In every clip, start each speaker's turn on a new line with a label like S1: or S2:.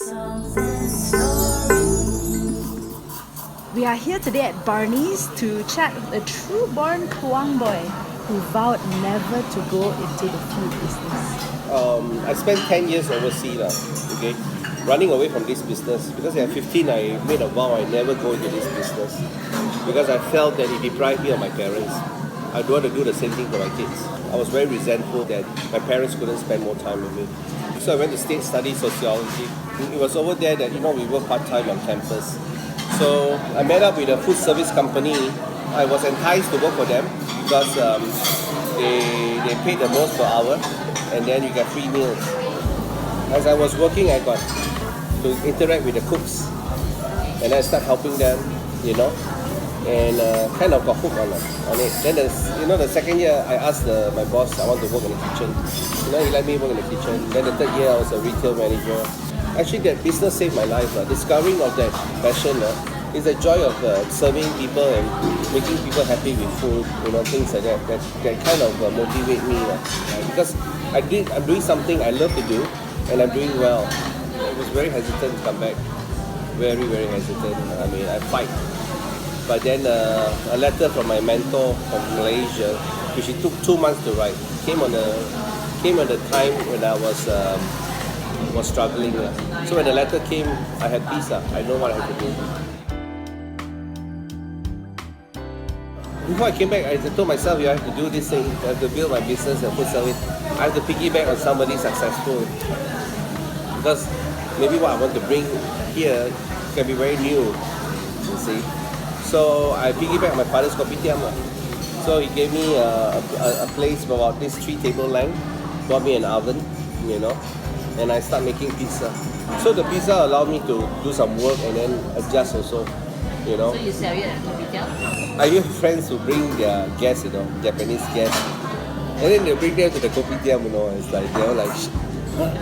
S1: We are here today at Barney's to chat with a true-born Kluang boy who vowed never to go into the food business.
S2: I spent 10 years overseas, okay, running away from this business. Because at 15, I made a vow I never go into this business because I felt that it deprived me of my parents. I don't want to do the same thing for my kids. I was very resentful that my parents couldn't spend more time with me. So I went to state study sociology. It was over there that, we work part-time on campus. So I met up with a food service company. I was enticed to work for them because they paid the most per hour and then you get free meals. As I was working, I got to interact with the cooks and I started helping them, and kind of got hooked on it. Then the second year I asked my boss, I want to work in the kitchen. He let me work in the kitchen. Then the third year I was a retail manager. Actually, that business saved my life. Discovering of that passion is the joy of serving people and making people happy with food, things like that. That kind of motivate me because I'm doing something I love to do and I'm doing well. I was very hesitant to come back. Very, very hesitant. I fight. But then a letter from my mentor from Malaysia, which it took 2 months to write, came at the time when I was struggling. So when the letter came, I had peace. I know what I had to do. Before I came back, I told myself, I have to do this thing. I have to build my business and food service. I have to piggyback on somebody successful. Because maybe what I want to bring here can be very new, you see. So I piggyback on my father's kopitiam. So he gave me a place about this 3-table length, bought me an oven, and I start making pizza. So the pizza allowed me to do some work and then adjust also,
S3: So you sell it at kopitiam?
S2: I have friends who bring their guests, Japanese guests, and then they bring them to the kopitiam, it's like, they're like, huh?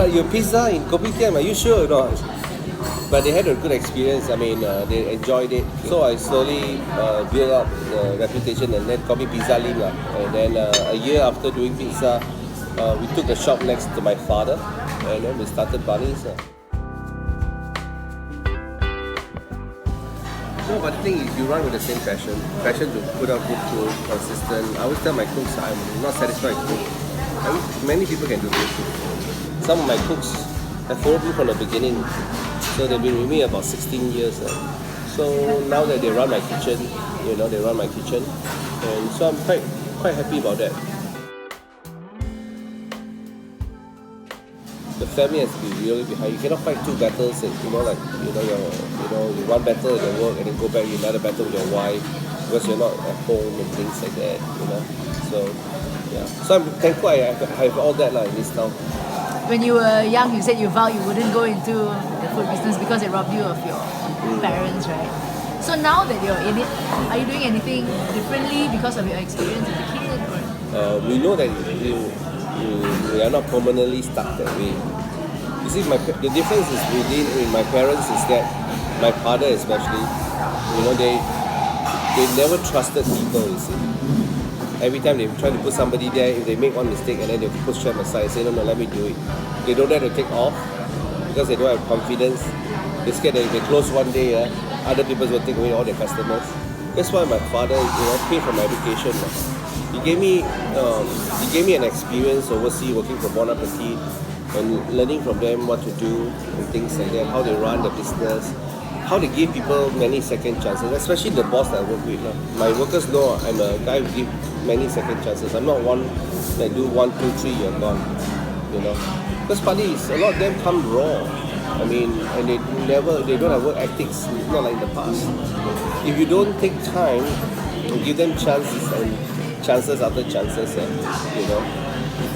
S2: Your pizza in kopitiam, are you sure or not? But they had a good experience. They enjoyed it. So I slowly built up the reputation and then called me Pizza Lim. And then a year after doing pizza, we took the shop next to my father and then we started Barney's. No, but the thing is, you run with the same passion to put out good food, consistent. I always tell my cooks I'm not satisfied with food. Many people can do good food. Some of my cooks have followed me from the beginning. So they've been with me about 16 years. So now that they run my kitchen, they run my kitchen. And so I'm quite happy about that. The family has to be really behind. You cannot fight two battles and you one battle at work and then go back to another battle with your wife because you're not at home and things like that, So yeah. So I'm thankful I have all that in this town.
S3: When you were young, you said you vowed you wouldn't go into the food business because it robbed you of your parents, right? So now that you're in it, are you doing anything differently because of your experience as a kid? Or?
S2: We know that we are not permanently stuck that way. You see, the difference is with my parents is that my father especially, they never trusted people, you see. Every time they try to put somebody there, if they make one mistake and then they push them aside and say, no, let me do it. They don't dare to take off because they don't have confidence. They're scared that if they close one day, other people will take away all their customers. That's why my father, paid for my education. He gave me an experience overseas working for Bon Appetit and learning from them what to do and things like that, how they run the business, how they give people many second chances, especially the boss that I work with. My workers know I'm a guy who gives many second chances. I'm not one that do 1, 2, 3, you're gone. Because partly a lot of them come raw. And they don't have work ethics, not like in the past. If you don't take time to give them chances and chances after chances,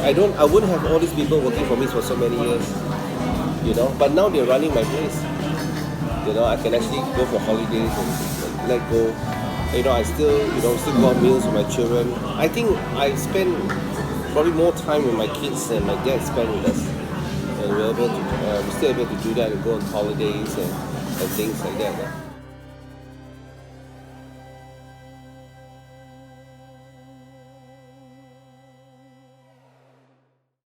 S2: I wouldn't have all these people working for me for so many years. But now they're running my place. I can actually go for holidays and let go. I still go on meals with my children. I think I spend probably more time with my kids than my dad spent with us. And we're still able to do that and go on holidays and things like that.